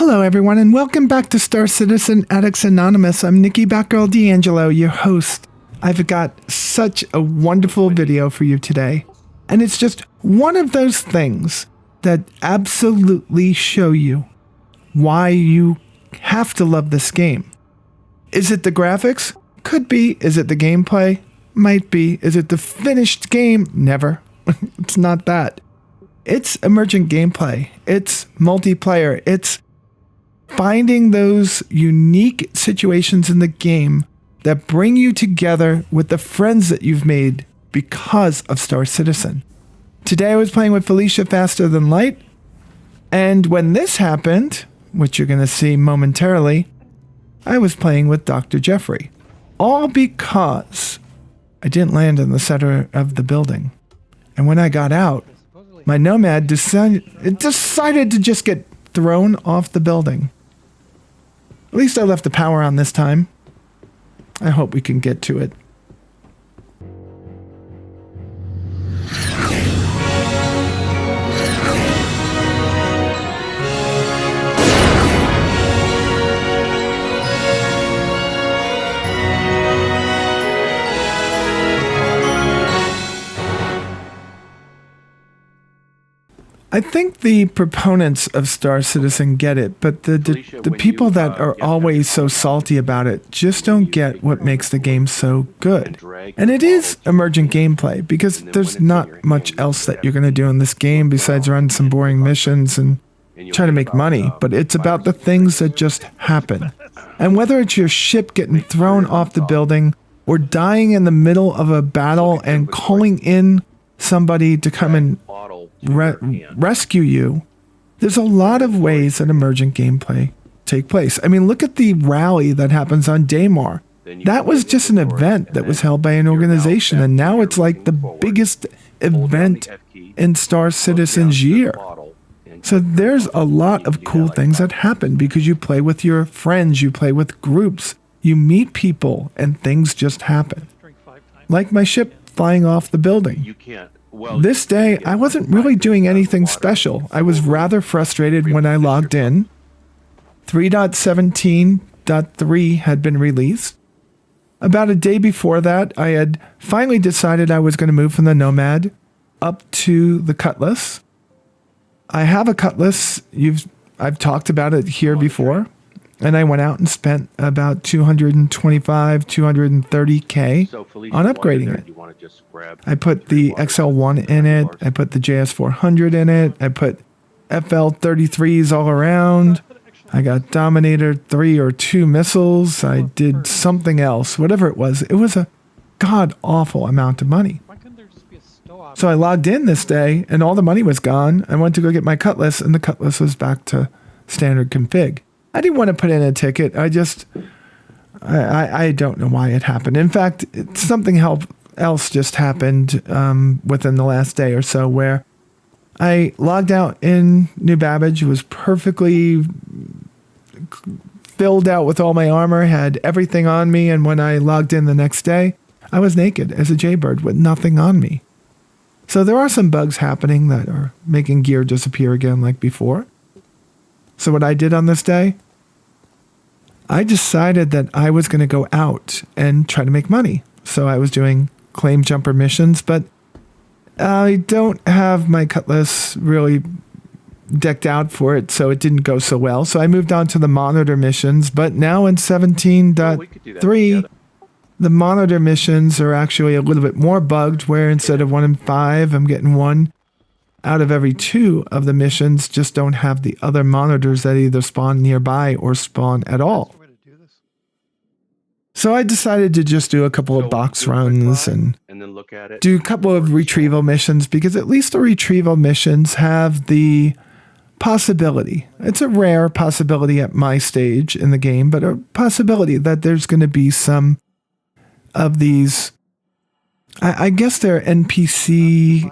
Hello, everyone, and welcome back to Star Citizen Addicts Anonymous. I'm Nikki Batgirl D'Angelo, your host. I've got such a wonderful video for you today, and it's just one of those things that absolutely show you why you have to love this game. Is it the graphics? Could be. Is it the gameplay? Might be. Is it the finished game? Never. It's not that. It's emergent gameplay. It's multiplayer. It's finding those unique situations in the game that bring you together with the friends that you've made because of Star Citizen. Today I was playing with Felicia Faster Than Light, and when this happened, which you're going to see momentarily, I was playing with Dr. Jeffrey. All because I didn't land in the center of the building. And when I got out, my Nomad decided to just get thrown off the building. At least I left the power on this time. I hope we can get to it. I think the proponents of Star Citizen get it, but the people that are always so salty about it just don't get what makes the game so good. And it is emergent gameplay, because there's not much else that you're going to do in this game besides run some boring missions and try to make money, but it's about the things that just happen. And whether it's your ship getting thrown off the building, or dying in the middle of a battle and calling in somebody to come and rescue you, there's a lot of ways that emergent gameplay take place. I mean, look at the rally that happens on Daymar. That was just an event that was held by an organization, and now it's like the biggest event in Star Citizen's year. So there's a lot of cool things that happen because you play with your friends, you play with groups, you meet people, and things just happen. Like my ship flying off the building. This day, I wasn't really doing anything special. I was rather frustrated when I logged in. 3.17.3 had been released. About a day before that, I had finally decided I was going to move from the Nomad up to the Cutlass. I have a Cutlass. I've talked about it here before. And I went out and spent about $225, $230K on upgrading it. I put the XL1 in it. I put the JS400 in it. I put FL33s all around. I got Dominator 3 or 2 missiles. I did something else, whatever it was. It was a god-awful amount of money. So I logged in this day, and all the money was gone. I went to go get my Cutlass, and the Cutlass was back to standard config. I didn't want to put in a ticket. I don't know why it happened. In fact, something else just happened within the last day or so, where I logged out in New Babbage. It was perfectly filled out with all my armor, had everything on me, and when I logged in the next day, I was naked as a jaybird with nothing on me. So there are some bugs happening that are making gear disappear again like before. So what I did on this day, I decided that I was going to go out and try to make money. So I was doing claim jumper missions, but I don't have my Cutlass really decked out for it, so it didn't go so well. So I moved on to the monitor missions, but now in 17.3, the monitor missions are actually a little bit more bugged, where instead of 1 in 5, I'm getting 1 out of every 2 of the missions just don't have the other monitors that either spawn nearby or spawn at all. So I decided to just do a couple of box runs and do a couple of retrieval missions, because at least the retrieval missions have the possibility. It's a rare possibility at my stage in the game, but a possibility that there's going to be some of these, I guess they're NPC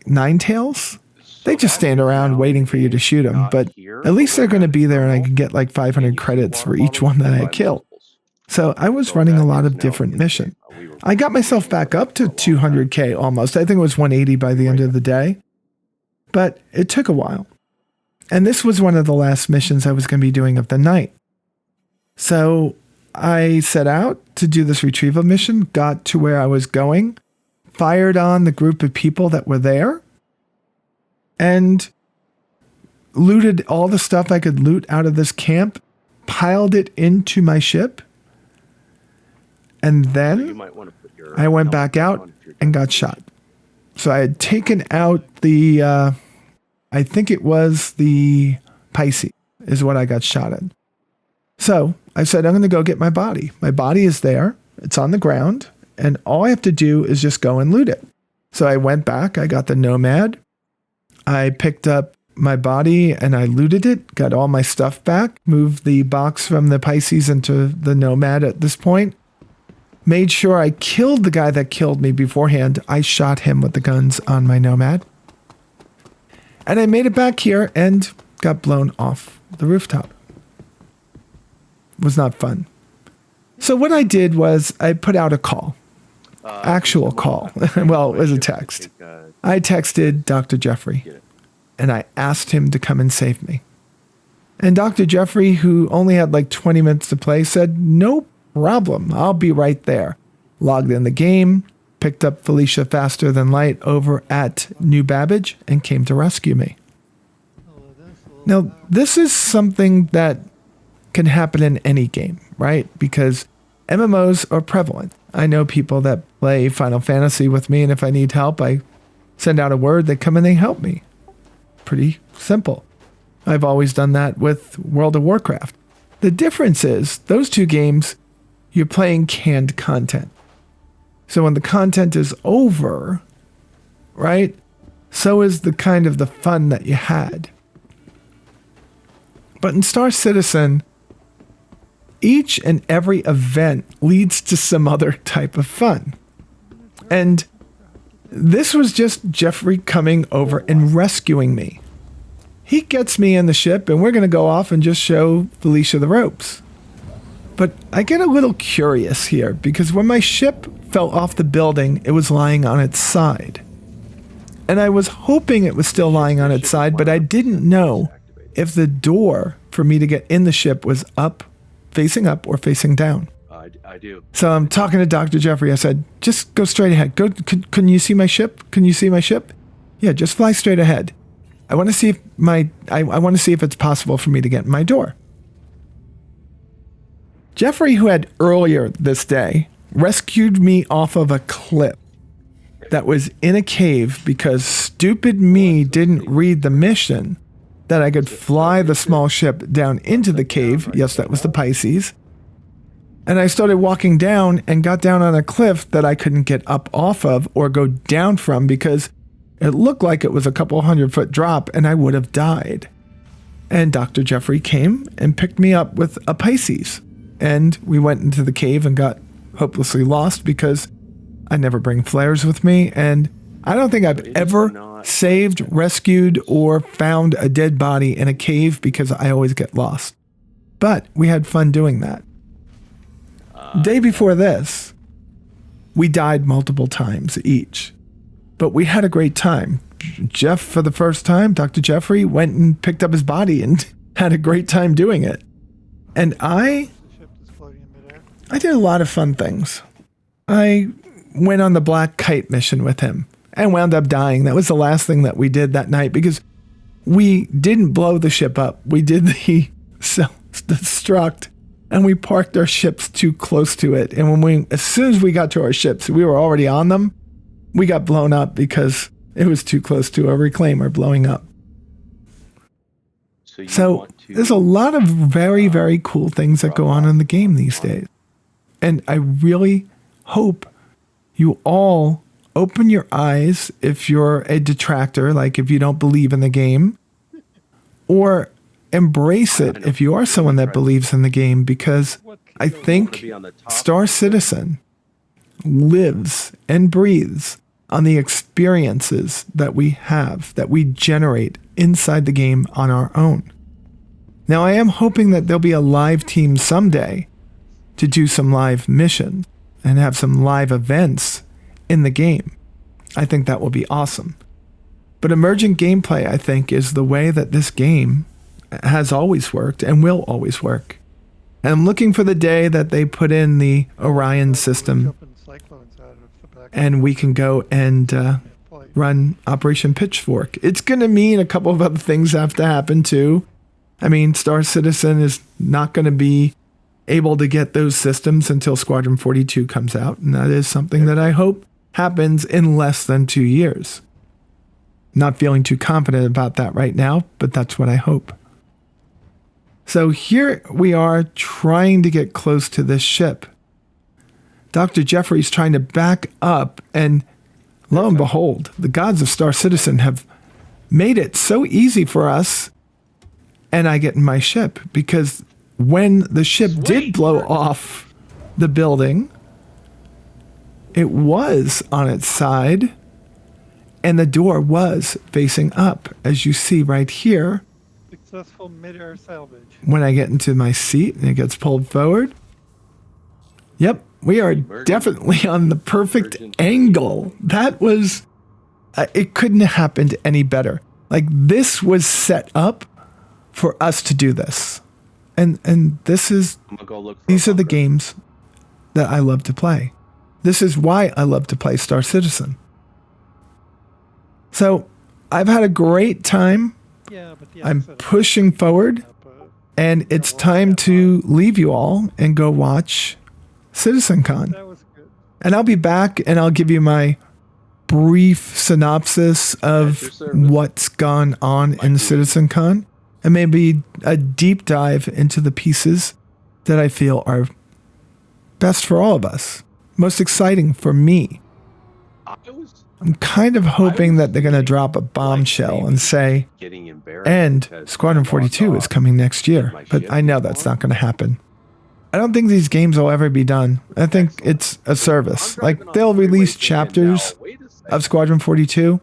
Ninetails. They just stand around waiting for you to shoot them, but at least they're going to be there, and I can get like 500 credits for each one that I kill. So I was running a lot of different missions. I got myself back up to 200K almost. I think it was 180 by the end of the day, but it took a while. And this was one of the last missions I was going to be doing of the night. So I set out to do this retrieval mission, got to where I was going, fired on the group of people that were there, and looted all the stuff I could loot out of this camp, piled it into my ship, and then I went back out and got shot. So I had taken out the, I think it was the Pisces is what I got shot at. So I said, I'm going to go get my body. My body is there. It's on the ground. And all I have to do is just go and loot it. So I went back. I got the Nomad. I picked up my body and I looted it, got all my stuff back, moved the box from the Pisces into the Nomad at this point, made sure I killed the guy that killed me beforehand. I shot him with the guns on my Nomad. And I made it back here and got blown off the rooftop. It was not fun. So what I did was I put out a call. Actual call. Well, it was a text. I texted Dr. Jeffrey and I asked him to come and save me. And Dr. Jeffrey, who only had like 20 minutes to play, said, no problem. I'll be right there. Logged in the game, picked up Felicia faster than light over at New Babbage and came to rescue me. Now, this is something that can happen in any game, right? Because MMOs are prevalent. I know people that play Final Fantasy with me, and if I need help, I send out a word, they come and they help me. Pretty simple. I've always done that with World of Warcraft. The difference is, those two games, you're playing canned content. So when the content is over, right, so is the kind of the fun that you had. But in Star Citizen, each and every event leads to some other type of fun. And this was just Jeffrey coming over and rescuing me. He gets me in the ship and we're going to go off and just show Felicia the ropes. But I get a little curious here because when my ship fell off the building, it was lying on its side. And I was hoping it was still lying on its side, but I didn't know if the door for me to get in the ship was up, facing up, or facing down. I do. So I'm talking to Dr. Jeffrey. I said, just go straight ahead. Go. Can you see my ship? Can you see my ship? Yeah, just fly straight ahead. I want to see if I want to see if it's possible for me to get in my door. Jeffrey, who had earlier this day rescued me off of a cliff that was in a cave because stupid me didn't read the mission that I could fly the small ship down into the cave. Yes, that was the Pisces. And I started walking down and got down on a cliff that I couldn't get up off of or go down from because it looked like it was a couple 100-foot drop and I would have died. And Dr. Jeffrey came and picked me up with a Pisces. And we went into the cave and got hopelessly lost because I never bring flares with me. And I don't think I've ever saved, rescued, or found a dead body in a cave because I always get lost. But we had fun doing that. Day before this, we died multiple times each. But we had a great time. Jeff, for the first time, Dr. Jeffrey, went and picked up his body and had a great time doing it. And I did a lot of fun things. I went on the Black Kite mission with him and wound up dying. That was the last thing that we did that night because we didn't blow the ship up. We did the self-destruct and we parked our ships too close to it. And as soon as we got to our ships, we were already on them. We got blown up because it was too close to a reclaimer blowing up. So there's a lot of very, very cool things that go on in the game these days. And I really hope you all open your eyes if you're a detractor, like if you don't believe in the game, or embrace it if you are someone that believes in the game, because I think Star Citizen lives and breathes on the experiences that we have, that we generate inside the game on our own. Now, I am hoping that there'll be a live team someday to do some live missions and have some live events in the game. I think that will be awesome. But emergent gameplay, I think, is the way that this game has always worked and will always work. And I'm looking for the day that they put in the Orion system and we can go and run Operation Pitchfork. It's going to mean a couple of other things have to happen too. I mean, Star Citizen is not going to be able to get those systems until Squadron 42 comes out. And that is something that I hope happens in less than 2 years. Not feeling too confident about that right now, but that's what I hope. So here we are trying to get close to this ship. Dr. Jeffrey's trying to back up, and lo and behold, the gods of Star Citizen have made it so easy for us. And I get in my ship because when the ship did blow off the building, it was on its side and the door was facing up, as you see right here. Successful mid-air salvage. When I get into my seat and it gets pulled forward. Yep, we are definitely on the perfect angle. That was, it couldn't have happened any better. Like, this was set up for us to do this. And this is, these are the games that I love to play. This is why I love to play Star Citizen. So, I've had a great time. I'm pushing forward, and it's time to leave you all and go watch CitizenCon. And I'll be back and I'll give you my brief synopsis of what's gone on in CitizenCon, and maybe a deep dive into the pieces that I feel are best for all of us, most exciting for me. I'm kind of hoping that they're going to drop a bombshell and say, and Squadron 42 is coming next year. But I know that's not going to happen. I don't think these games will ever be done. I think it's a service. Like, they'll release chapters of Squadron 42,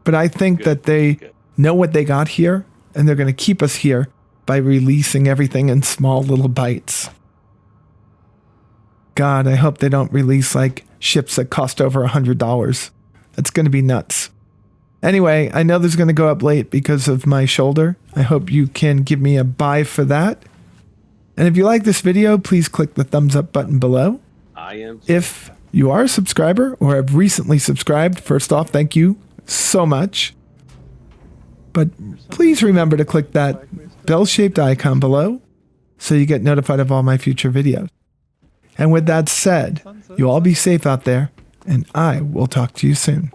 but I think that they know what they got here, and they're going to keep us here by releasing everything in small little bites. God, I hope they don't release, like, ships that cost over $100. That's going to be nuts. Anyway, I know this is going to go up late because of my shoulder. I hope you can give me a buy for that. And if you like this video, please click the thumbs up button below. If you are a subscriber or have recently subscribed, first off, thank you so much. But please remember to click that bell-shaped icon below so you get notified of all my future videos. And with that said, you all be safe out there, and I will talk to you soon.